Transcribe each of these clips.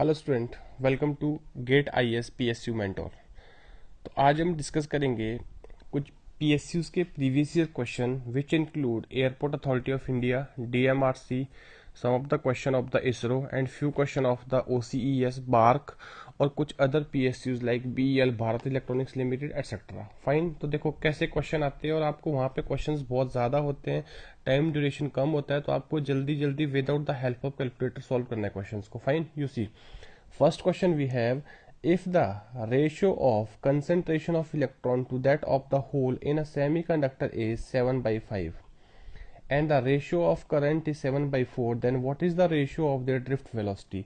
Hello student, welcome to GATE IAS PSU mentor. तो आज हम डिस्कस करेंगे कुछ पीएसयूज के previous year question which include airport authority of India, DMRC, some of the question of the ISRO and few question of the OCES BARC और कुछ other PSUs like BEL Bharat electronics limited etcetera. Fine. तो देखो कैसे question आते हैं और आपको वहाँ पे क्वेश्चंस बहुत ज़्यादा होते हैं, टाइम ड्यूरेशन कम होता है, तो आपको जल्दी जल्दी without the help of calculator solve करना है क्वेश्चंस को। Fine. You see first question we have, if the ratio of concentration of electron to that of the hole in a semiconductor is 7/5 and the ratio of current is 7/4, then what is the ratio of their drift velocity?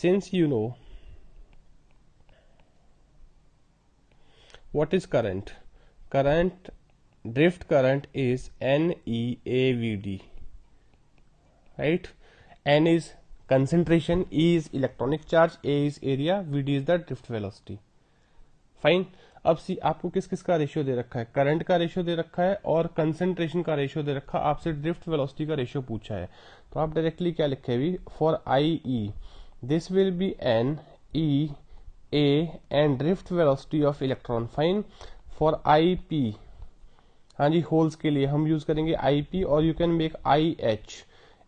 Since you know what is current drift current is NEAVD, right? N is concentration, E is electronic charge, A is area, VD is the drift velocity. Fine. अब सी आपको किस किस का ratio दे रखा है, current का ratio दे रखा है और कंसंट्रेशन का रेशियो दे रखा है, आपसे ड्रिफ्ट वेलोसिटी का रेशियो पूछा है। तो आप डायरेक्टली क्या लिखे भी, for I e this will be n e A and drift velocity of electron. Fine. For I p, हाँ जी, होल्स के लिए हम यूज करेंगे आई पी और you can make I h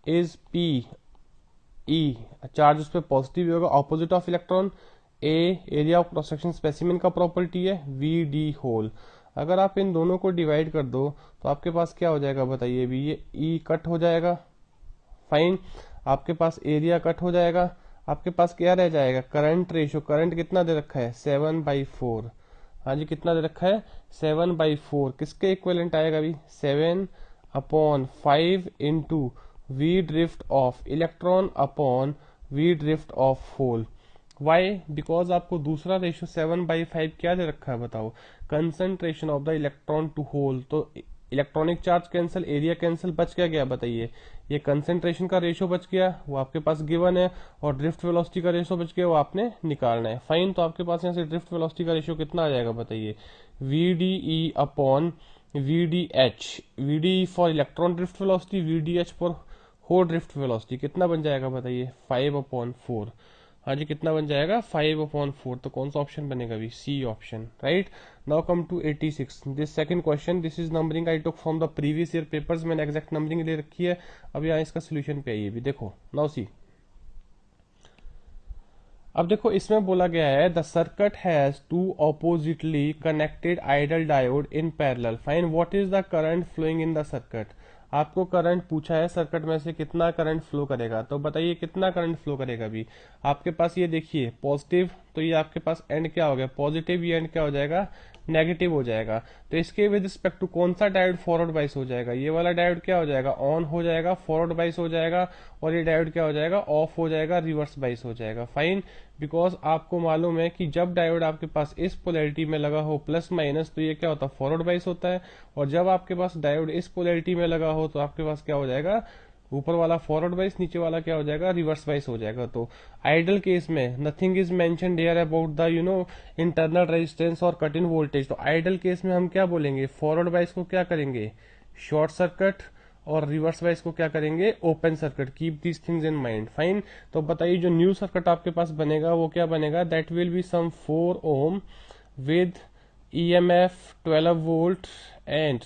is p e, charge उस पर positive होगा, opposite of electron. A area of cross section specimen का प्रॉपर्टी है, वी डी होल। अगर आप इन दोनों को डिवाइड कर दो तो आपके पास क्या हो जाएगा बताइए भी, ये ई कट हो जाएगा। फाइन। आपके पास एरिया कट हो जाएगा, आपके पास क्या रह जाएगा, करंट रेशियो। करंट कितना दे रखा है, 7/4। हाँ जी, कितना दे रखा है, 7/4। किसके इक्विवेलेंट आएगा भी, 7/5 into V drift of electron upon V drift of hole. Why, because आपको दूसरा रेशियो 7/5 क्या दे रखा है बताओ, concentration of the electron to hole. तो electronic charge cancel, area cancel, बच क्या गया बताइए, ये कंसंट्रेशन का रेशियो बच गया, वो आपके पास गिवन है, और ड्रिफ्ट वेलोसिटी का रेशियो बच गया, वो आपने निकालना है। फाइन। तो आपके पास यहाँ से ड्रिफ्ट वेलोसिटी का रेशियो कितना आ जाएगा बताइए, V D E upon V D H. V D for electron drift velocity, V D H for hole drift velocity. कितना बन जाएगा बताइए, 5/4। हाँ जी, कितना बन जाएगा, 5/4। तो कौन सा ऑप्शन बनेगा भी, C option, right. Now come to 86 this second question. This is numbering I took from the previous year papers. मैंने एग्जैक्ट नंबरिंग ले रखी है। अब यहाँ इसका सोल्यूशन पे आइए भी, देखो नाउ सी। अब देखो इसमें बोला गया है, the circuit has two oppositely connected ideal diode in parallel. Fine. What is the current flowing in the circuit. आपको करंट पूछा है, सर्किट में से कितना करंट फ्लो करेगा, तो बताइए कितना करंट फ्लो करेगा भी। आपके पास ये देखिए पॉजिटिव, तो ये आपके पास एंड क्या हो गया, पॉजिटिव, ये एंड क्या हो जाएगा, नेगेटिव हो जाएगा। तो इसके विद रिस्पेक्ट टू कौन सा डायोड फॉरवर्ड बाइस हो जाएगा, ये वाला डायोड क्या हो जाएगा, ऑन हो जाएगा, फॉरवर्ड बाइस हो जाएगा, और ये डायोड क्या हो जाएगा, ऑफ हो जाएगा, रिवर्स बाइस हो जाएगा। फाइन। बिकॉज आपको मालूम है कि जब डायोड आपके पास इस पोलैरिटी में लगा हो प्लस माइनस, तो ये क्या होता है, फॉरवर्ड बाइस होता है, और जब आपके पास डायोड इस पोलैरिटी में लगा हो तो आपके पास क्या हो जाएगा, ऊपर वाला फॉरवर्ड बाइस, नीचे वाला क्या हो जाएगा, रिवर्स बाइस हो जाएगा। तो आइडल केस में nothing is mentioned here about the internal resistance और कट इन वोल्टेज। तो आइडल केस में हम क्या बोलेंगे, फॉरवर्ड बाइस को क्या करेंगे, शॉर्ट सर्किट, और रिवर्स बाइस को क्या करेंगे, open circuit. Keep these things in mind. Fine. तो बताइए जो न्यू सर्किट आपके पास बनेगा वो क्या बनेगा, that will be some 4 ohm with EMF 12 volt and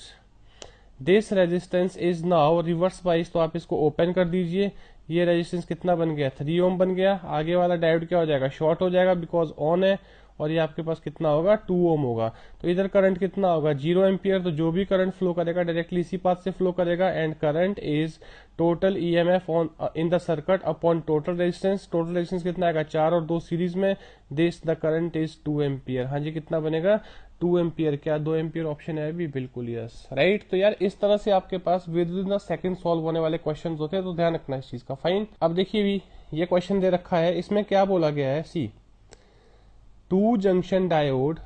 this resistance is now reverse bias. तो आप इसको ओपन कर दीजिए, ये रेजिस्टेंस कितना बन गया, 3 ओम बन गया। आगे वाला डायोड क्या हो जाएगा, शॉर्ट हो जाएगा बिकॉज ऑन है, और ये आपके पास कितना होगा, 2 ओम होगा। तो इधर करंट कितना होगा, 0 एम्पियर। तो जो भी करंट फ्लो करेगा डायरेक्टली इसी पाथ से फ्लो करेगा, and current is total EMF on in the circuit upon total resistance. Total resistance कितना आएगा, 4 और 2 सीरीज में, this the current is 2 ampere. हाँ जी, कितना बनेगा, 2 एम्पियर। क्या 2 एम्पियर ऑप्शन है अभी, बिल्कुल यस, राइट। तो यार इस तरह से आपके पास विद इन द सेकंड सॉल्व होने वाले क्वेश्चन होते हैं, तो ध्यान रखना इस चीज का। फाइन। अब देखिए भी ये क्वेश्चन दे रखा है, इसमें क्या बोला गया है, सी two junction diode,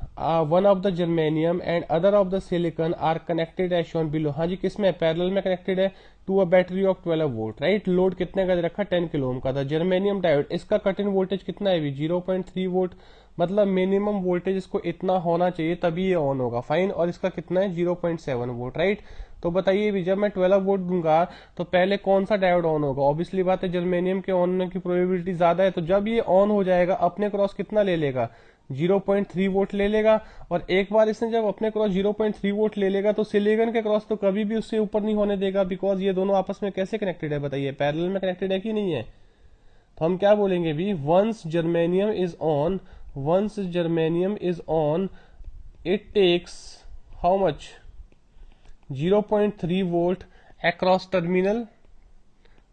one of the germanium and other of the silicon are connected as shown below। हाँ जी, किसमें, पैरेलल में कनेक्टेड है, to a battery of 12 volt, right. Load कितने का दे रखा, 10 किलो ओम का था। जर्मेनियम डायोड, इसका कट इन वोल्टेज कितना है भी, 0.3 वोल्ट। मतलब मिनिमम वोल्टेज इसको इतना होना चाहिए तभी ये ऑन होगा। फाइन। और इसका कितना है, 0.7 वोल्ट, राइट। तो बताइए भी, जब मैं 12 वोल्ट दूंगा तो पहले कौन सा डायोड ऑन होगा? ऑब्वियसली बात है, जर्मेनियम के ऑन होने की प्रोबेबिलिटी ज्यादा है, तो जब ये ऑन हो जाएगा अपने क्रॉस कितना ले लेगा? 0.3 वोल्ट ले लेगा। और एक बार इसने जब अपने क्रॉस 0.3 वोल्ट ले लेगा तो सिलिकॉन के क्रॉस तो कभी भी उससे ऊपर नहीं होने देगा, बिकॉज ये दोनों आपस में कैसे कनेक्टेड है बताइए? पैरेलल में कनेक्टेड है कि नहीं है? तो हम क्या बोलेंगे भी, once germanium is on it takes how much? 0.3 volt across terminal,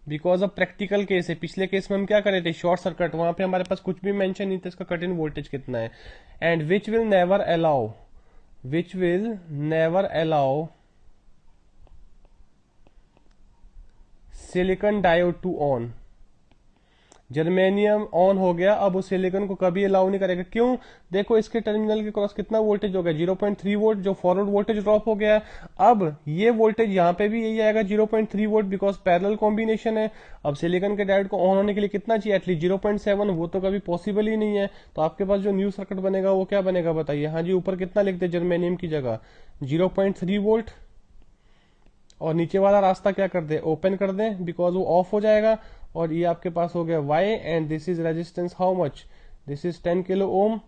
because of practical case है। पिछले केस में हम क्या करे थे? शॉर्ट सर्किट, वहां पे हमारे पास कुछ भी मेंशन नहीं था इसका कट इन वोल्टेज कितना है। And which will never allow silicon diode two on. Germanium on हो गया, अब उस सिलिकॉन को कभी अलाउ नहीं करेगा। क्यों? देखो इसके टर्मिनल के क्रॉस कितना वोल्टेज हो गया? 0.3 वोल्ट, जो फॉरवर्ड वोल्टेज ड्रॉप हो गया। अब ये वोल्टेज यहाँ पे भी यही आएगा 0.3 वोल्ट, बिकॉज पैरेलल कॉम्बिनेशन है। अब सिलिकॉन के डायोड को ऑन होने के लिए कितना चाहिए? एटलीस्ट 0.7, वो तो कभी पॉसिबल ही नहीं है। तो आपके पास जो न्यू सर्किट बनेगा वो क्या बनेगा बताइए? हाँ जी, ऊपर कितना लिख दे जर्मेनियम की जगह? 0.3 वोल्ट, और नीचे वाला रास्ता क्या कर दे? ओपन कर दें, बिकॉज वो ऑफ हो जाएगा। और ये आपके पास हो गया Y, and this is resistance how much? This is 10 kilo ohm.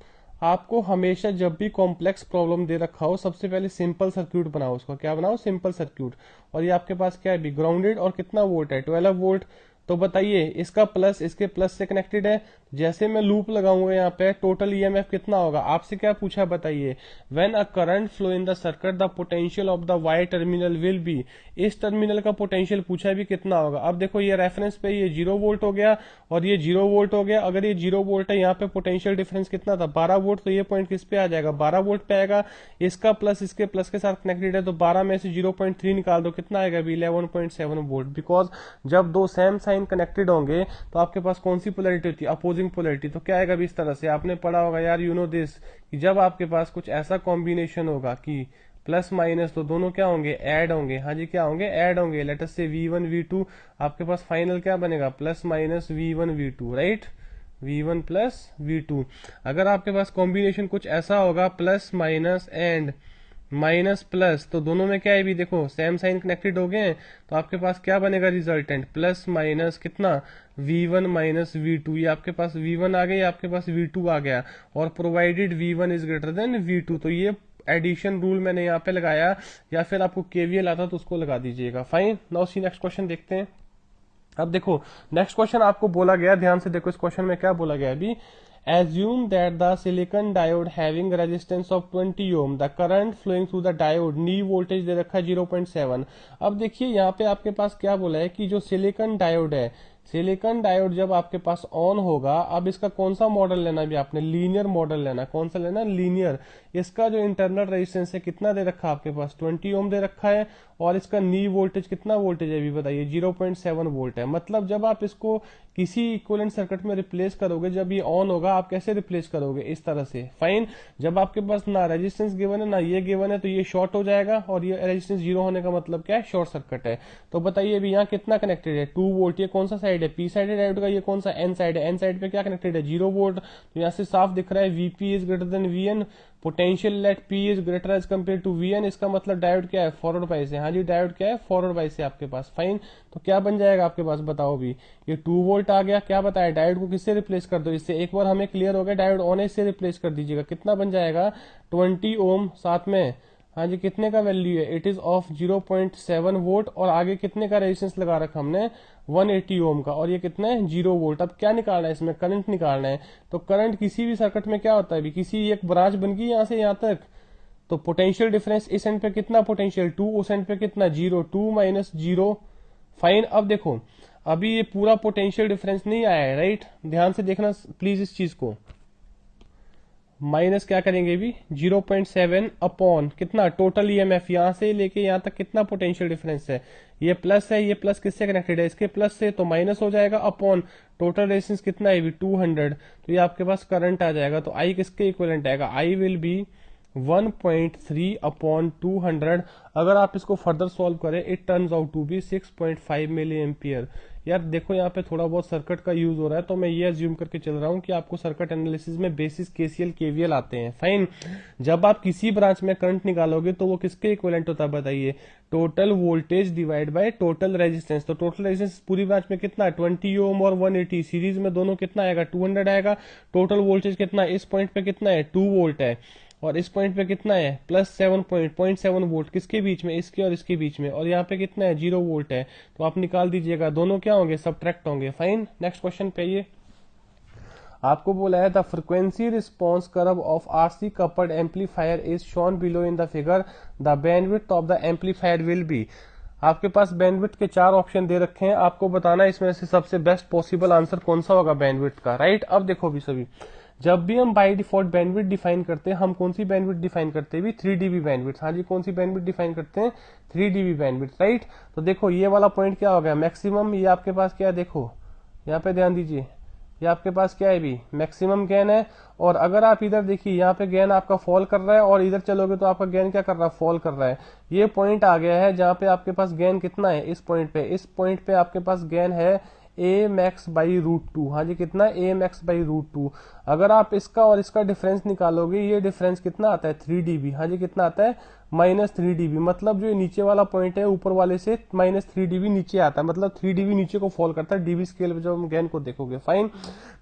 आपको हमेशा जब भी कॉम्प्लेक्स प्रॉब्लम दे रखा हो, सबसे पहले सिंपल सर्क्यूट बनाओ। उसका क्या बनाओ? Simple circuit. और ये आपके पास क्या है भी? ग्राउंडेड, और कितना वोल्ट है? 12 वोल्ट। तो बताइए इसका प्लस इसके प्लस से कनेक्टेड है। जैसे मैं लूप लगाऊंगा यहाँ पे, टोटल ईएमएफ कितना होगा? आपसे क्या पूछा बताइए? When a current flow in the circuit the potential of the Y terminal will be. इस टर्मिनल का पोटेंशियल पूछा भी कितना होगा। अब देखो ये रेफरेंस पे ये 0 वोल्ट हो गया और ये 0 वोल्ट हो गया। अगर ये 0 वोल्ट है, यहाँ पे पोटेंशियल डिफरेंस कितना था? 12 वोल्ट। तो ये पॉइंट किस पे आ जाएगा? 12 वोल्ट पे आएगा। इसका प्लस इसके प्लस के साथ कनेक्टेड है, तो 12 में से 0.3 निकाल दो, कितना आएगा? 11.7 वोल्ट। बिकॉज जब दो सेम साइन कनेक्टेड होंगे तो आपके पास कौन सी पोलैरिटी होती है? Opposing polarity. तो क्या आएगा भी इस तरह से? आपने पढ़ा होगा यार, यू नो दिस, कि जब आपके पास कुछ ऐसा कॉम्बिनेशन होगा कि प्लस माइनस, तो दोनों क्या होंगे? ऐड होंगे। हाँ जी, क्या होंगे? ऐड होंगे। लेट अस से V1 V2, आपके पास फाइनल क्या बनेगा? Plus minus V1 V2, right? V1 plus V2। अगर आपके पास कॉम्बिनेशन कुछ ऐसा होगा, plus minus and minus plus, तो दोनों में क्या है भी? देखो सेम साइन कनेक्टेड हो गए हैं, तो आपके पास क्या बनेगा रिजल्टेंट? प्लस माइनस कितना? V1 minus V2। ये आपके पास V1 आ गया, आपके पास V2 आ गया। और provided V1 is greater then V2, तो ये एडिशन रूल मैंने यहाँ पे लगाया, या फिर आपको KVL आता तो उसको लगा दीजिएगा। फाइन। नाउ सी नेक्स्ट क्वेश्चन देखते हैं। अब देखो नेक्स्ट क्वेश्चन आपको बोला गया, ध्यान से देखो इस क्वेश्चन में क्या बोला गया अभी। Assume that the silicon diode having resistance of 20 ohm, the current flowing through the diode, knee voltage दे रखा है 0.7। अब देखिए यहाँ पे आपके पास क्या बोला है कि जो सिलिकॉन डायोड है, सिलिकॉन डायोड जब आपके पास ऑन होगा, अब इसका कौन सा मॉडल लेना भी आपने? लीनियर मॉडल लेना। कौन सा लेना? लीनियर। इसका जो इंटरनल रेजिस्टेंस है कितना दे रखा है आपके पास? 20 ओम दे रखा है। और इसका नी वोल्टेज कितना वोल्टेज है अभी बताइए? 0.7 वोल्ट है। मतलब जब आप इसको किसी इक्विवेलेंट सर्किट में रिप्लेस करोगे, जब ये ऑन होगा, आप कैसे रिप्लेस करोगे? इस तरह से। फाइन। जब आपके पास ना रेजिस्टेंस गिवन है ना ये गिवन है, तो ये शॉर्ट हो जाएगा, और ये रेजिस्टेंस 0 होने का मतलब क्या है? शॉर्ट सर्किट है। तो बताइए अभी यहाँ कितना कनेक्टेड है? 2 वोल्ट। ये कौन सा साइड है? पी साइड है डायोड का। ये कौन सा? एन साइड है। एन साइड पे क्या कनेक्टेड है? 0 वोल्ट। तो यहाँ से साफ दिख रहा है Vp is greater than Vn, potential at P is greater as compare to Vn। इसका मतलब डायोड क्या है? फॉरवर्ड बाइस है। हाँ जी, डायोड क्या है? फॉरवर्ड बाइस है आपके पास। फाइन। तो क्या बन जाएगा आपके पास बताओ भी? ये 2 वोल्ट आ गया। क्या बताया? डायोड को किससे रिप्लेस कर दो? इससे। एक बार हमें क्लियर हो गया, डायोड ऑन है, इससे रिप्लेस कर दीजिएगा। कितना बन जाएगा? 20 ओम। साथ में हाँ जी कितने का वैल्यू है? It is of 0.7 volt. और आगे कितने का रेजिस्टेंस लगा रखा हमने? 180 ओम का। और ये कितना है? 0 वोल्ट। अब क्या निकालना है इसमें? करंट निकालना है। तो करंट किसी भी सर्किट में क्या होता है भी? किसी एक ब्रांच बन गई यहाँ से यहाँ तक, तो पोटेंशियल डिफरेंस इस एंड पे कितना पोटेंशियल? 2, उस एंड पे कितना? 0। 2 माइनस 0। फाइन। अब देखो अभी ये पूरा पोटेंशियल डिफरेंस नहीं आया है, राइट? ध्यान से देखना प्लीज इस चीज को। माइनस क्या करेंगे भी? 0.7 अपॉन कितना? टोटल ईएमएफ यहाँ से लेके यहाँ तक कितना पोटेंशियल डिफरेंस है? ये प्लस है, ये प्लस किससे कनेक्टेड है? इसके प्लस से, तो माइनस हो जाएगा अपॉन टोटल रेजिस्टेंस कितना है भी? 200। तो ये आपके पास करंट आ जाएगा। तो आई किसके इक्विवेलेंट आएगा? I will be 1.3 upon 200। अगर आप इसको फर्दर सॉल्व करें, it turns out to be 6.5 milliampere. यार देखो यहाँ पे थोड़ा बहुत सर्किट का यूज हो रहा है, तो मैं ये अज्यूम करके चल रहा हूँ कि आपको सर्किट एनालिसिस में बेसिस केसीएल केवीएल आते हैं। फाइन, जब आप किसी ब्रांच में करंट निकालोगे तो वो किसके इक्विवेलेंट होता है बताइए? Total voltage divide by total resistance. तो टोटल रेजिस्टेंस पूरी ब्रांच में कितना है? 20 ओम और 180, सीरीज में दोनों कितना आएगा? 200 आएगा। टोटल वोल्टेज कितना है? इस पॉइंट पे कितना है? 2 वोल्ट है, और इस पॉइंट पे कितना है? +7.7 वोल्ट। किसके बीच में? इसके और इसके बीच में। और यहाँ पे कितना है? 0 वोल्ट है। तो आप निकाल दीजिएगा, दोनों क्या होंगे? सबट्रैक्ट होंगे। फाइन, नेक्स्ट क्वेश्चन पे आइए। आपको बोला है the frequency response curve of RC coupled amplifier is shown below in the figure, the bandwidth of the amplifier will be. आपके पास बैंडविड्थ के 4 ऑप्शन दे रखे हैं, आपको बताना है इसमें से सबसे बेस्ट पॉसिबल आंसर कौन सा होगा बैंडविड्थ का। राइट, अब देखो भी सभी, जब भी हम बाय डिफॉल्ट बैंडविड्थ डिफाइन करते हैं, हम कौन सी बैंडविड्थ डिफाइन करते हैं भी? 3 dB बैंडविड्थ। हाँ जी, कौन सी बैंडविड्थ डिफाइन करते हैं? 3 dB बैंडविड्थ। राइट, तो देखो ये वाला पॉइंट क्या हो गया? मैक्सिमम। ये आपके पास क्या है? देखो यहाँ पे ध्यान दीजिए, ये आपके पास क्या है भी? मैक्सिमम गेन है। और अगर आप इधर देखिए, यहाँ पे गेन आपका फॉल कर रहा है, और इधर चलोगे तो आपका गेन क्या कर रहा है? फॉल कर रहा है। ये पॉइंट आ गया है जहाँ पे आपके पास गेन कितना है? इस पॉइंट पे, इस पॉइंट पे आपके पास गेन है ए मैक्स बाई √2। हाँ जी, कितना? ए मैक्स बाई √2। अगर आप इसका और इसका डिफरेंस निकालोगे, ये डिफरेंस कितना आता है? 3 dB। हाँ जी, कितना आता है? -3 dB। मतलब जो नीचे वाला पॉइंट है ऊपर वाले से -3 dB नीचे आता है, मतलब 3 dB नीचे को फॉल करता है डीबी स्केल पे जब हम गेन को देखोगे। फाइन,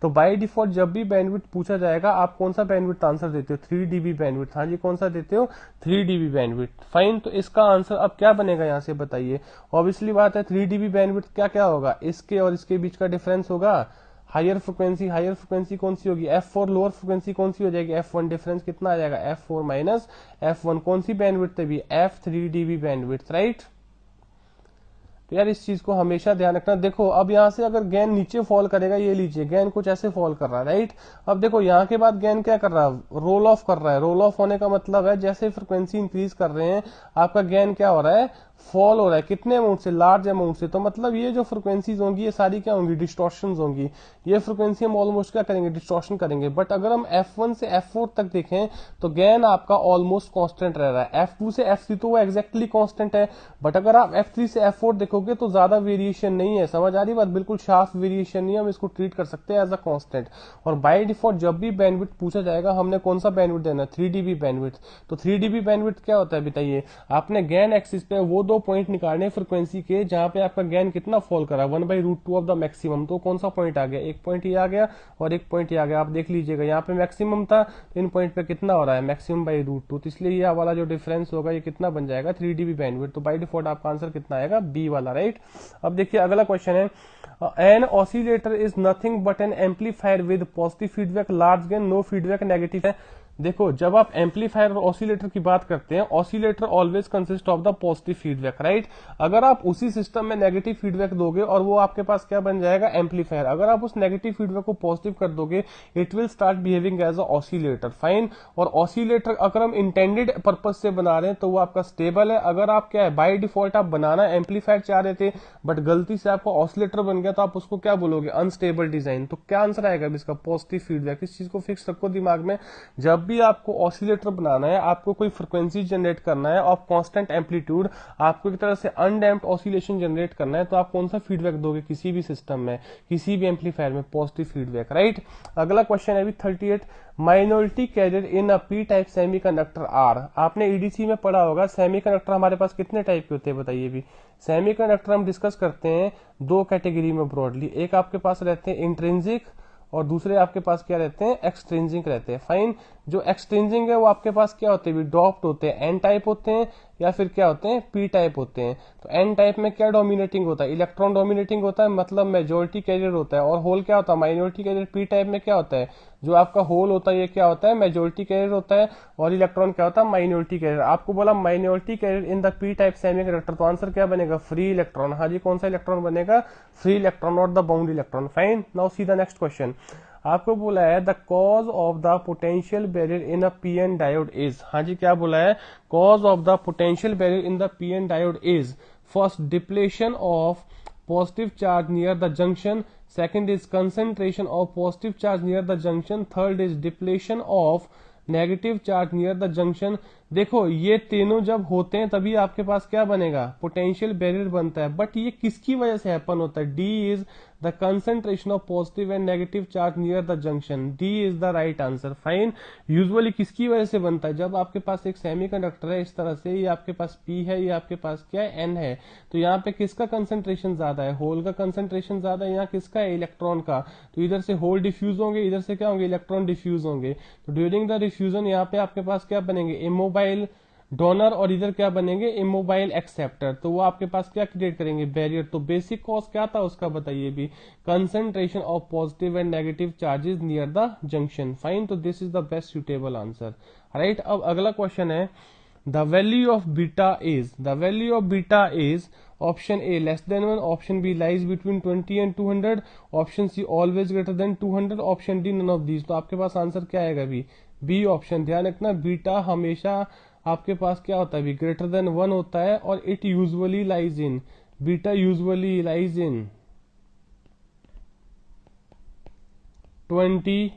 तो बाय डिफॉल्ट जब भी बैंडविड्थ पूछा जाएगा, आप कौन सा बैंडविड्थ आंसर देते हो? 3 dB बैंडविड्थ। हाँ जी, कौन सा देते हो? 3 dB बैंडविड्थ। फाइन, तो इसका आंसर अब क्या बनेगा यहाँ से बताइए? ऑब्वियसली बात है, 3 dB बैंडविड्थ क्या क्या होगा? इसके और इसके बीच का डिफरेंस होगा। हायर फ्रिक्वेंसी, हायर फ्रिक्वेंसी कौन सी होगी? F4। लोअर फ्रिक्वेंसी कौन सी हो जाएगी? F1। डिफरेंस कितना आ जाएगा? F4 minus F1। कौन सी बैंडविड्थ है भी? F3 dB bandwidth. राइट, तो यार इस चीज को हमेशा ध्यान रखना। देखो अब यहाँ से अगर गेन नीचे फॉल करेगा, ये लीजिए गेन कुछ ऐसे फॉल कर रहा है। राइट, अब देखो यहाँ के बाद गेन क्या कर रहा है? रोल ऑफ कर रहा है। रोल ऑफ होने का मतलब है जैसे फ्रिक्वेंसी इंक्रीज कर रहे हैं, आपका गेन क्या हो रहा है? फॉल हो रहा है। कितने अमाउंट से? लार्ज अमाउंट से। तो मतलब ये जो फ्रिक्वेंसीज होंगी ये सारी क्या होंगी? डिस्टॉर्शन होंगी। ये फ्रिक्वेंसी हम ऑलमोस्ट क्या करेंगे? डिस्टॉर्शन करेंगे। बट अगर हम F1 से F4 तक देखें तो गेन आपका ऑलमोस्ट कांस्टेंट रह रहा है। F2 से F3 तो वो एग्जैक्टली कांस्टेंट है, बट अगर आप F3 से F4 देखोगे तो ज्यादा वेरिएशन नहीं है। समझ आ रही बात? बिल्कुल शार्प वेरिएशन नहीं है, हम इसको ट्रीट कर सकते हैं एज अ कांस्टेंट। और बाय डिफॉल्ट जब भी बैंडविड्थ पूछा जाएगा, हमने कौन सा बैंडविड्थ देना है? 3 dB बैंडविड्थ। तो 3 dB बैंडविड्थ क्या होता है बताइए? आपने गेन एक्सिस पे वो 2 पॉइंट निकालने फ्रीक्वेंसी के जहां पे आपका गेन कितना फॉल करा? 1/√2 ऑफ द मैक्सिमम। तो कौन सा पॉइंट आ गया? एक पॉइंट ये आ गया और एक पॉइंट ये आ गया। आप देख लीजिएगा, यहाँ पे मैक्सिमम था, इन पॉइंट पे कितना हो रहा है? मैक्सिमम/√2। तो इसलिए ये वाला जो डिफरेंस होगा ये कितना बन जाएगा? 3 dB बैंडविड्थ। तो बाय डिफॉल्ट आपका आंसर कितना आएगा? बी वाला। राइट, अब देखिए अगला क्वेश्चन है, an oscillator is nothing but an amplifier with positive feedback, large gain, no feedback, negative है। देखो जब आप एम्पलीफायर और ऑसिलेटर की बात करते हैं, oscillator always consist of the positive feedback. Right, अगर आप उसी सिस्टम में नेगेटिव फीडबैक दोगे और वो आपके पास क्या बन जाएगा? एम्पलीफायर। अगर आप उस नेगेटिव फीडबैक को पॉजिटिव कर दोगे, it will start behaving as a oscillator. Fine, और ऑसिलेटर अगर हम इंटेंडेड पर्पज से बना रहे हैं तो वो आपका स्टेबल है। अगर आप क्या है, बाय डिफॉल्ट आप बनाना एम्पलीफायर चाह रहे थे बट गलती से आपको ऑसिलेटर बन गया, तो आप उसको क्या बोलोगे? Unstable design. तो क्या आंसर आएगा इसका? Positive feedback. इस चीज को फिक्स रखो दिमाग में, जब भी आपको ऑसिलेटर बनाना है, आपको कोई फ्रिक्वेंसी जनरेट करना है ऑफ कांस्टेंट एम्पलीट्यूड, आपको एक तरह से अनडैम्प्ड ऑसिलेशन जनरेट करना है, तो आप कौन सा फीडबैक दोगे किसी भी सिस्टम में, किसी भी एम्पलीफायर में? Positive feedback. राइट, अगला क्वेश्चन है 38, minority carrier in a P type semiconductor are. आपने ईडीसी में पढ़ा होगा, सेमीकंडक्टर हमारे पास कितने टाइप के होते हैं बताइए भी? सेमीकंडक्टर हम डिस्कस करते हैं 2 कैटेगरी में ब्रॉडली। एक आपके पास रहते हैं इंट्रिंसिक और दूसरे आपके पास क्या रहते हैं? एक्सट्रिंसिक रहते हैं। फाइन, जो एक्सट्रिंसिक है वो आपके पास क्या होते हैं? डॉप्ड होते हैं, एन टाइप होते हैं या फिर क्या होते हैं? पी टाइप होते हैं। तो एन टाइप में क्या डोमिनेटिंग होता है? इलेक्ट्रॉन डोमिनेटिंग होता है, मतलब मेजोरिटी कैरियर होता है। और होल क्या होता है? Minority career. पी टाइप में क्या होता है? जो आपका होल होता है ये क्या होता है? मेजोरिटी कैरियर होता है, और इलेक्ट्रॉन क्या होता है? Minority carrier. आपको बोला minority carrier in the P type semiconductor, तो आंसर क्या बनेगा? Free electron. हाँ जी, कौन सा इलेक्ट्रॉन बनेगा? फ्री इलेक्ट्रॉन और the bound electron. Fine, now see the next question. आपको बोला है the cause of the potential barrier in a PN diode is. हाँ जी, क्या बोला है? Cause of the potential barrier in the PN diode is first depletion of positive charge near the junction, second is concentration of positive charge near the junction, third is depletion of negative charge near the junction, देखो ये तीनों जब होते हैं तभी आपके पास क्या बनेगा, पोटेंशियल बैरियर बनता है। बट ये किसकी वजह से हैपन होता है, D is the concentration of positive and negative charge near the junction, D is the right answer. Fine, usually किसकी वजह से बनता है, जब आपके पास एक सेमीकंडक्टर है इस तरह से, ये आपके पास पी है, ये आपके पास क्या है, एन है, तो यहाँ पे किसका कंसंट्रेशन ज्यादा है, होल का कंसंट्रेशन ज्यादा है, यहाँ किसका है, इलेक्ट्रॉन का। तो इधर से होल डिफ्यूज होंगे, इधर से क्या होंगे, इलेक्ट्रॉन डिफ्यूज होंगे। तो ड्यूरिंग द डिफ्यूजन यहाँ पे आपके पास क्या बनेंगे, इमोबाइल डोनर, और इधर क्या बनेंगे, इमोबाइल एक्सेप्टर। तो वो आपके पास क्या क्रिएट करेंगे, बैरियर। तो बेसिक कॉज क्या था उसका बताइए भी, concentration of positive and negative charges near the junction. Fine, तो this is the best suitable answer, right. अब अगला क्वेश्चन है, the value of beta is, the value of beta is option A less than 1, option B lies between 20 and 200, option C always greater than 200, option D none of these. तो आपके पास answer क्या आएगा भी, B option. ध्यान रखना, beta हमेशा आपके पास क्या होता है भी, ग्रेटर देन 1 होता है, और it usually lies in, beta usually lies in 20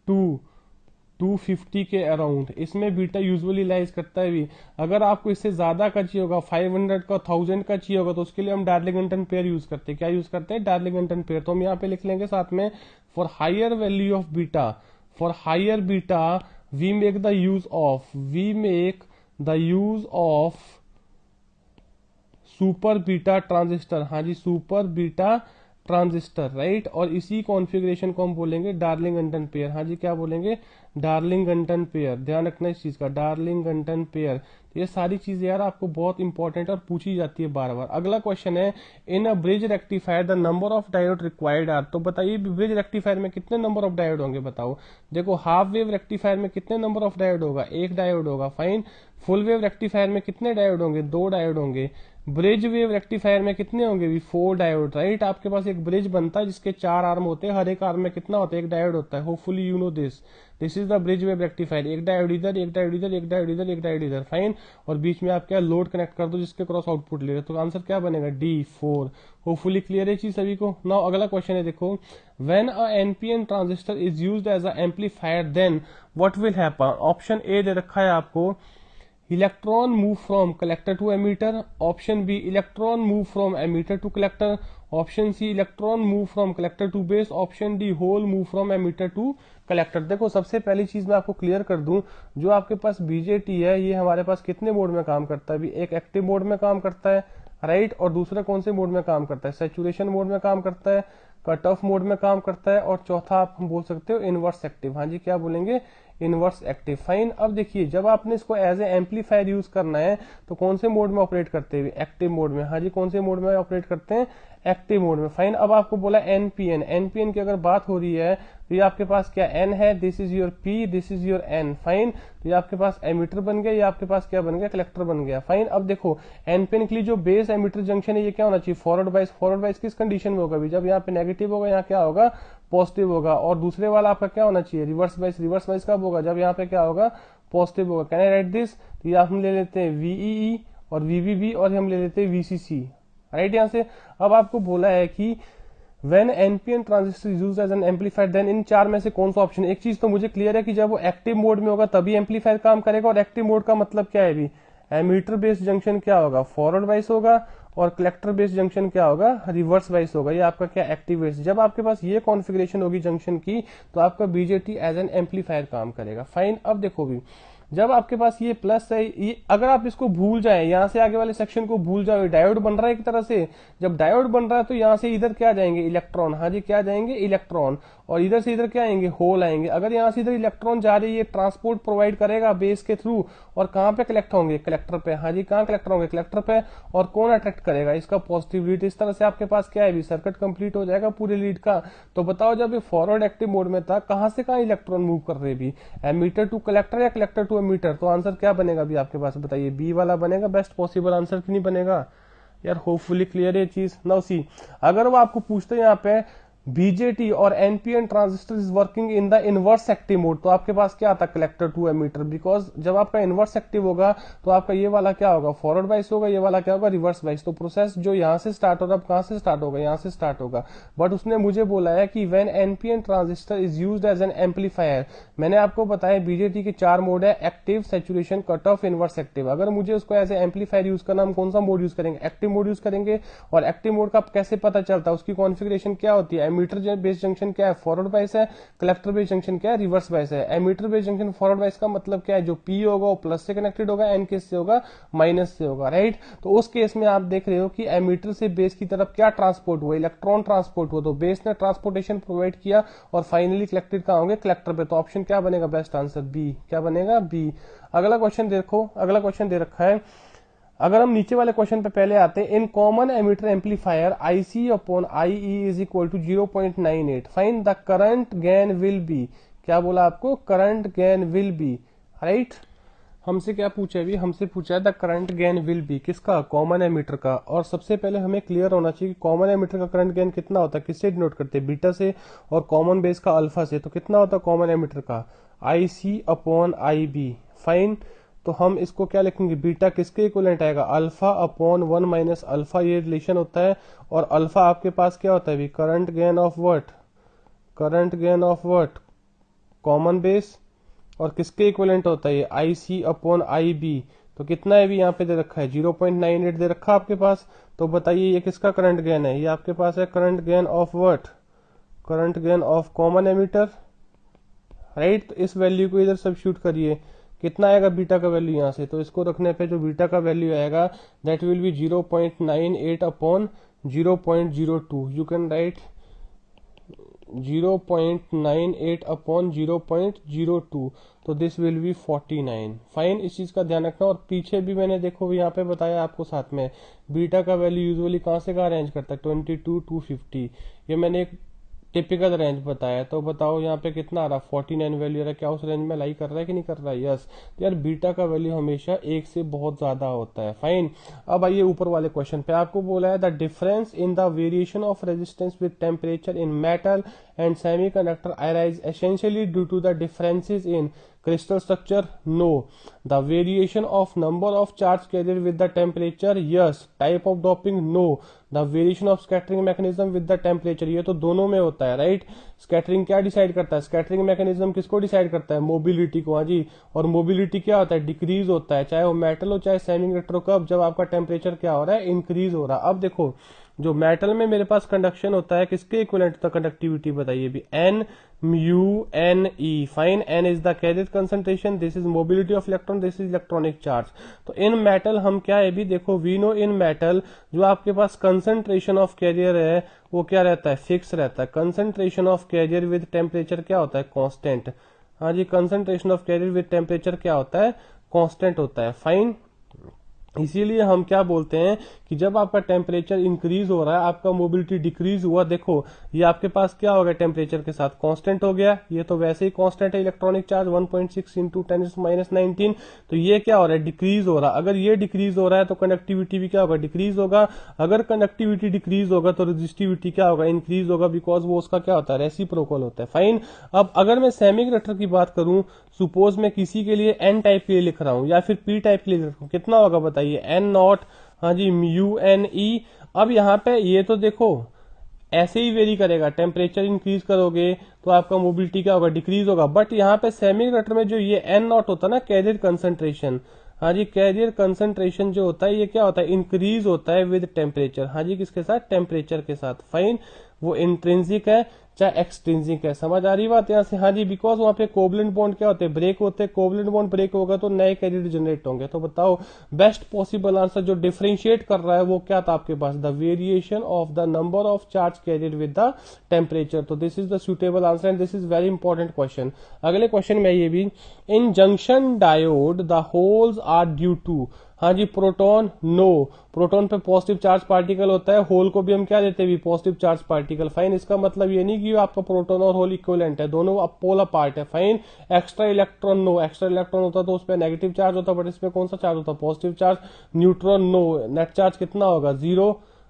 to 250 के अराउंड, इसमें बीटा यूजुअली लाइज करता है भी। अगर आपको इससे ज्यादा का चाहिए होगा, 500 का 1000 का चाहिए होगा, तो उसके लिए हम डार्लिंगटन पेयर यूज करते हैं। क्या यूज करते हैं, डार्लिंगटन पेयर। तो हम यहाँ पे लिख लेंगे साथ में, for higher value of beta, for higher beta we make the use of, we make the use of super beta transistor. हाँ जी, सुपर बीटा ट्रांजिस्टर, राइट। और इसी कॉन्फ़िगरेशन को हम बोलेंगे डार्लिंगटन पेयर। हाँ जी, क्या बोलेंगे, डार्लिंगटन पेयर। ध्यान रखना इस चीज का, डार्लिंगटन पेयर। ये सारी चीजें यार आपको बहुत इंपॉर्टेंट और पूछी जाती है बार बार। अगला क्वेश्चन है, in a bridge rectifier the number of diode required are. तो बताइए ब्रिज रेक्टिफायर में कितने नंबर ऑफ डायोड होंगे, बताओ। देखो, हाफ वेव रेक्टिफायर में कितने नंबर ऑफ डायोड होगा, एक डायोड होगा। फाइन, फुल वेव रेक्टिफायर में कितने डायोड होंगे, दो डायोड होंगे। ब्रिज वेव रेक्टिफायर में कितने होंगे भी, 4 डायोड, राइट। आपके पास एक ब्रिज बनता है जिसके 4 आर्म होते हैं, हर एक आर्म में कितना होता है, एक डायोड होता है। Hopefully you know this, this is the bridge wave rectifier. एक डायोड इधर, एक डायोड इधर, एक डायोड इधर, एक डायोड इधर। फाइन, और बीच में आप क्या लोड कनेक्ट कर दो जिसके क्रॉस आउटपुट ले रहे, तो आंसर क्या बनेगा, डी 4। होपफुली क्लियर है चीज सभी को। नाउ अगला क्वेश्चन है, देखो, when a NPN transistor is used as a amplifier then what will happen. Option A दे रखा है आपको, electron move from collector to emitter, option B electron move from emitter to collector, option C electron move from collector to base, option D hole move from emitter to collector. देखो, सबसे पहली चीज मैं आपको क्लियर कर दूं, जो आपके पास बीजेटी है ये हमारे पास कितने मोड में काम करता है भी, एक एक्टिव मोड में काम करता है, राइट। और दूसरा कौन से मोड में काम करता है, सैचुरेशन मोड में काम करता है, कट ऑफ मोड में काम करता है, और चौथा आप हम बोल सकते हो इनवर्स एक्टिव। हाँ जी, क्या बोलेंगे, इनवर्स एक्टिव। फाइन, अब देखिए, जब आपने इसको एज ए एम्पलीफायर यूज करना है तो कौन से मोड में ऑपरेट करते हैं, एक्टिव मोड में। हाँ जी, कौन से मोड में ऑपरेट करते हैं, एक्टिव मोड में। फाइन, अब आपको बोला एनपीएन, एनपीएन की अगर बात हो रही है तो ये आपके पास क्या एन है, this is your P, this is your N. Fine, तो ये आपके पास एमीटर बन गया, ये आपके पास क्या बन गया, कलेक्टर बन गया। फाइन, अब देखो, एनपीएन के लिए जो बेस एमीटर जंक्शन है ये क्या होना चाहिए, फॉरवर्ड बाइस। फॉरवर्ड बाइस किस कंडीशन में होगा भी, जब यहाँ पे नेगेटिव होगा, यहाँ क्या होगा, पॉजिटिव होगा। और दूसरे वाला आपका क्या होना चाहिए, रिवर्स बाइस। रिवर्स बाइस कब होगा, जब यहाँ पे क्या होगा, पॉजिटिव होगा। कैन आई राइट दिस, तो ये हम ले लेते हैं वीईई और वीवीबी, और हम ले लेते हैं वीसीसी, राइट। यहाँ से अब आपको बोला है कि when NPN transistor used as an amplifier then, इन चार में से कौन सा ऑप्शन। एक चीज तो मुझे क्लियर है कि जब वो एक्टिव मोड में होगा तभी एम्पलीफायर काम करेगा, और एक्टिव मोड का मतलब क्या है भी, एमीटर बेस्ड जंक्शन क्या होगा, फॉरवर्ड वाइस होगा, और कलेक्टर बेस्ड जंक्शन क्या होगा, रिवर्स वाइस होगा। ये आपका क्या, एक्टिव बेस्ड। जब आपके पास ये कॉन्फ़िगरेशन होगी जंक्शन की तो आपका बीजेटी एज एन एम्पलीफायर काम करेगा। फाइन, अब देखो भी, जब आपके पास ये प्लस है, ये अगर आप इसको भूल जाए, यहां से आगे वाले सेक्शन को भूल जाओ, डायोड बन रहा है एक तरह से। जब डायोड बन रहा है तो यहां से इधर क्या जाएंगे, इलेक्ट्रॉन। हाँ जी, क्या जाएंगे, इलेक्ट्रॉन। और इधर से इधर क्या आएंगे, होल आएंगे। अगर यहां से इधर इलेक्ट्रॉन जा रही है, ये ट्रांसपोर्ट प्रोवाइड करेगा बेस के थ्रू, और कहां पे कलेक्ट होंगे, कलेक्टर पे। हाँ जी, कहां कलेक्टर होंगे, कलेक्टर पे। और कौन अट्रैक्ट करेगा, इसका पॉजिटिव लीड। इस तरह से आपके पास क्या है भी, सर्किट कंप्लीट हो जाएगा पूरे लीड का। तो बताओ, जब ये फॉरवर्ड एक्टिव मोड में था, कहां से कहां इलेक्ट्रॉन मूव कर रहे भी, एमीटर टू कलेक्टर या कलेक्टर टू एमीटर। तो आंसर क्या बनेगा भी आपके पास, बताइए, बी वाला बनेगा बेस्ट पॉसिबल आंसर, क्यों नहीं बनेगा यार। होपफुली क्लियर है चीज। नाउ सी, अगर वो आपको पूछते हैं यहाँ पे बीजेटी और NPN transistor is working in the inverse active mode, तो आपके पास क्या आता है कलेक्टर टू एमीटर, बिकॉज जब आपका इनवर्स एक्टिव होगा तो आपका ये वाला क्या होगा फॉरवर्ड बाइस होगा, ये वाला क्या होगा रिवर्स बाइस। तो प्रोसेस जो यहाँ से स्टार्ट हो रहा है अब कहां से स्टार्ट होगा, यहाँ से स्टार्ट होगा। बट उसने मुझे बोला है कि when NPN transistor is used as an amplifier, मैंने आपको बताया बीजेटी के 4 मोड है, active, saturation, cut off, inverse active. अगर मुझे उसको एज ए एम्पलीफायर यूज करना, हम कौन सा मोड यूज करेंगे, एक्टिव मोड यूज करेंगे। और एक्टिव मोड का कैसे पता चलता है, उसकी कॉन्फ़िगरेशन क्या होती है, एमीटर बेस जंक्शन क्या है फॉरवर्ड बाइस है, कलेक्टर बेस जंक्शन क्या है रिवर्स बाइस है। एमीटर बेस जंक्शन फॉरवर्ड बाइस का मतलब क्या है, जो पी होगा वो प्लस से कनेक्टेड होगा, एन किस से होगा माइनस से होगा, राइट। तो उस केस में आप देख रहे हो कि एमीटर से बेस की तरफ क्या ट्रांसपोर्ट हुआ, इलेक्ट्रॉन ट्रांसपोर्ट हुआ, तो बेस ने ट्रांसपोर्टेशन प्रोवाइड किया और फाइनली कलेक्टेड कहां होंगे कलेक्टर पे। तो ऑप्शन क्या बनेगा बेस्ट आंसर बी, क्या बनेगा बी। अगला क्वेश्चन देखो, अगला क्वेश्चन दे रखा है, अगर हम नीचे वाले क्वेश्चन पे पहले आते हैं, in common emitter amplifier IC upon IE is equal to 0.98, find the current gain will be. क्या बोला आपको, current gain will be, right. हमसे क्या पूछा है, हमसे पूछा है the current gain will be, किसका, कॉमन एमीटर का। और सबसे पहले हमें क्लियर होना चाहिए कि कॉमन एमीटर का करंट गेन कितना होता है, किससे डिनोट करते हैं, बीटा से, और कॉमन बेस का अल्फा से। तो कितना होता है कॉमन एमीटर का, IC अपॉन IB, फाइन। तो हम इसको क्या लिखेंगे, बीटा किसके इक्विवेलेंट आएगा, अल्फा अपॉन 1 माइनस अल्फा, ये रिलेशन होता है। और अल्फा आपके पास क्या होता है भी, current gain of what, current gain of what, common base. और किसके इक्विवेलेंट होता है ये, IC अपॉन IB। तो कितना है भी यहाँ पे दे रखा है 0.98 दे रखा आपके पास। तो बताइए ये किसका करंट गेन है, ये आपके पास है current gain of what, current gain of common ammeter, right. तो इस वैल्यू को इधर सब्स्टिट्यूट करिए, कितना आएगा बीटा का वैल्यू यहाँ से, तो इसको रखने पे जो बीटा का वैल्यू आएगा that will B 0.98 upon 0.02, you can write 0.98 upon 0.02, तो दिस विल बी 49, फाइन। इस चीज का ध्यान रखना। और पीछे भी मैंने देखो यहाँ पे बताया आपको साथ में, बीटा का वैल्यू यूजुअली कहाँ से कहाँ रेंज करता है 22 to 50, ये मैंने एक टिपिकल रेंज बताया। तो बताओ यहाँ पे कितना आ रहा, 49 वैल्यू आ रहा है, क्या उस रेंज में लाई कर रहा है कि नहीं कर रहा है, यस। तो यार बीटा का वैल्यू हमेशा 1 से बहुत ज्यादा होता है, फाइन। अब आइए ऊपर वाले क्वेश्चन पे, आपको बोला है the difference in the variation of resistance with temperature in metal and semiconductor arise essentially due to the differences in crystal structure, no. The variation of number of charge carrier with the temperature, yes. Type of doping, no. The variation of scattering mechanism with the temperature, ये तो दोनों में होता है, right. Scattering क्या decide करता है, scattering mechanism किसको डिसाइड करता है, मोबिलिटी को, हाँ जी। और मोबिलिटी क्या होता है, डिक्रीज होता है, चाहे वो मेटल हो चाहे सेमीकंडक्टर हो, कब, जब आपका टेम्परेचर क्या हो रहा है, इंक्रीज हो रहा है। अब देखो जो मेटल में मेरे पास कंडक्शन होता है, किसके इक्विवेलेंट होता है कंडक्टिविटी, बताइए भी, N mu N E, फाइन। N is the carrier concentration, this is mobility of electron, this is electronic charge. तो इन मेटल हम क्या है भी, देखो वी नो इन मेटल जो आपके पास कंसंट्रेशन ऑफ कैरियर है वो क्या रहता है, फिक्स रहता है। Concentration of carrier with temperature क्या होता है, कांस्टेंट, हाँ जी। Concentration of carrier with temperature क्या होता है, कांस्टेंट होता है, फाइन। इसीलिए हम क्या बोलते हैं कि जब आपका टेम्परेचर इंक्रीज हो रहा है, आपका मोबिलिटी डिक्रीज हुआ, देखो ये आपके पास क्या हो गया टेम्परेचर के साथ कांस्टेंट हो गया, ये तो वैसे ही कांस्टेंट है, इलेक्ट्रॉनिक चार्ज 1.6 इंटू 10⁻⁻19। तो ये क्या हो रहा है, डिक्रीज हो रहा है। अगर ये डिक्रीज हो रहा है तो कंडक्टिविटी भी क्या होगा, डिक्रीज होगा। अगर कंडक्टिविटी डिक्रीज होगा तो रेजिस्टिविटी क्या होगा, इंक्रीज होगा, बिकॉज वो उसका क्या होता है, रेसिप्रोकल होता है, फाइन। अब अगर मैं सेमीकंडक्टर की बात करूं, सुपोज मैं किसी के लिए एन टाइप के लिए लिख रहा हूं या फिर पी टाइप के लिए लिख रहा हूं, कितना होगा बताइए, एन नॉट, हाँ जी, म्यू एन ई। अब यहाँ पे ये तो देखो ऐसे ही वेरी करेगा, टेम्परेचर इंक्रीज करोगे तो आपका मोबिलिटी क्या होगा, डिक्रीज होगा। बट यहाँ पे सेमीकंडक्टर में जो ये एन नॉट होता है ना, कैरियर कंसंट्रेशन, हाँ जी, कैरियर कंसंट्रेशन जो होता है ये क्या होता है, इंक्रीज होता है विद टेम्परेचर, हाँ जी, किसके साथ, टेम्परेचर के साथ, फाइन। वो इंट्रिंसिक है चाहे एक्सट्रिंसिक है, समझ आ रही बात यहाँ से, हाँ जी। बिकॉज वहां पे कोवलेंट बॉन्ड क्या होते हैं, ब्रेक होते हैं, कोवलेंट बॉन्ड ब्रेक होगा तो नए कैरियर जनरेट होंगे। तो बताओ बेस्ट पॉसिबल आंसर जो डिफरेंशिएट कर रहा है वो क्या था आपके पास, the variation of the number of charge carrier with the temperature. तो this is the suitable answer and this is very important question. अगले क्वेश्चन में ये भी, in junction diode the holes are due to, हाँ जी, proton, no. Proton पे positive charge particle होता है, होल को भी हम क्या देते हैं भी, पॉजिटिव चार्ज पार्टिकल, फाइन। इसका मतलब ये नहीं कि आपका प्रोटॉन और होल इक्विवेलेंट है, दोनों अब पोलर पार्ट है, fine. Extra electron, no. Extra electron होता तो उस पर नेगेटिव चार्ज होता, बट इसमें कौन सा चार्ज होता, positive charge. Neutron, no. Net charge कितना होगा, 0।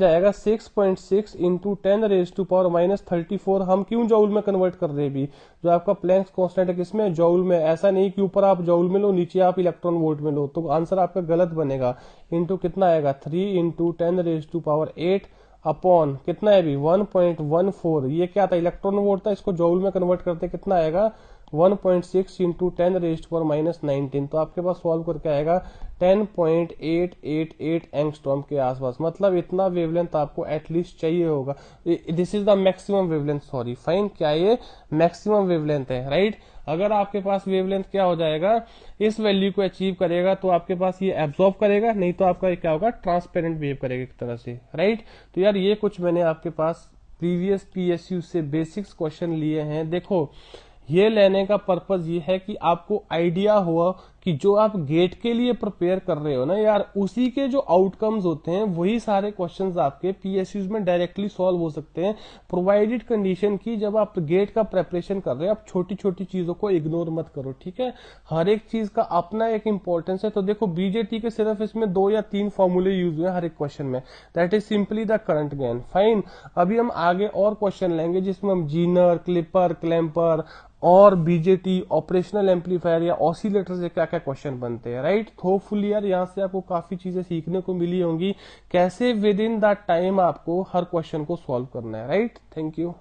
जाएगा 6.6 इंटू 10⁻⁻34। हम क्यों जॉउल में कन्वर्ट कर रहे हैं भी? जो आपका प्लैंक्स कांस्टेंट है किसमें? जॉउल में। ऐसा नहीं कि ऊपर आप जॉउल में लो, नीचे आप इलेक्ट्रॉन वोल्ट में लो, तो आंसर आपका गलत बनेगा। इंटू कितना आएगा? 3 इंटू 10⁸ अपॉन कितना है भी? 1.14। ये क्या था? इलेक्ट्रॉन वोल्ट था, इसको जॉउल में कन्वर्ट करते कितना आएगा? 1.6 इंटू 10⁻⁻19, तो आपके पास सॉल्व करके आएगा 10.888 एंगस्ट्रॉम के आसपास। मतलब इतना वेवलेंथ आपको एटलीस्ट चाहिए होगा। This is the maximum wavelength, sorry fine, क्या ये मैक्सिमम वेवलेंथ है, राइट। अगर आपके पास वेवलेंथ क्या हो जाएगा, इस वैल्यू को अचीव करेगा तो आपके पास ये एब्जॉर्ब करेगा, नहीं तो आपका क्या होगा, ट्रांसपेरेंट बिहेव करेगा एक तरह से, राइट। तो यार ये कुछ मैंने आपके पास प्रीवियस पीएसयू से बेसिक्स क्वेश्चन लिए हैं। देखो ये लेने का पर्पज ये है कि आपको आइडिया हुआ कि जो आप गेट के लिए प्रिपेयर कर रहे हो ना यार, उसी के जो आउटकम्स होते हैं वही सारे क्वेश्चंस आपके पीएसयूज में डायरेक्टली सॉल्व हो सकते हैं, प्रोवाइडेड कंडीशन की जब आप गेट का प्रेपरेशन कर रहे हो आप छोटी छोटी चीजों को इग्नोर मत करो, ठीक है। हर एक चीज का अपना एक इंपॉर्टेंस है। तो देखो बीजेटी के सिर्फ इसमें 2 या 3 फॉर्मूले यूज हुए हर एक क्वेश्चन में, that is simply the current gain, fine. अभी हम आगे और क्वेश्चन लेंगे जिसमें हम जीनर, क्लिपर, क्लैंपर और बीजेटी, ऑपरेशनल एम्पलीफायर या ऑसिलेटर से क्या क्या क्वेश्चन बनते हैं, राइट। होपफुली यार यहाँ से आपको काफी चीजें सीखने को मिली होंगी कैसे विद इन द टाइम आपको हर क्वेश्चन को सॉल्व करना है, राइट। Thank you.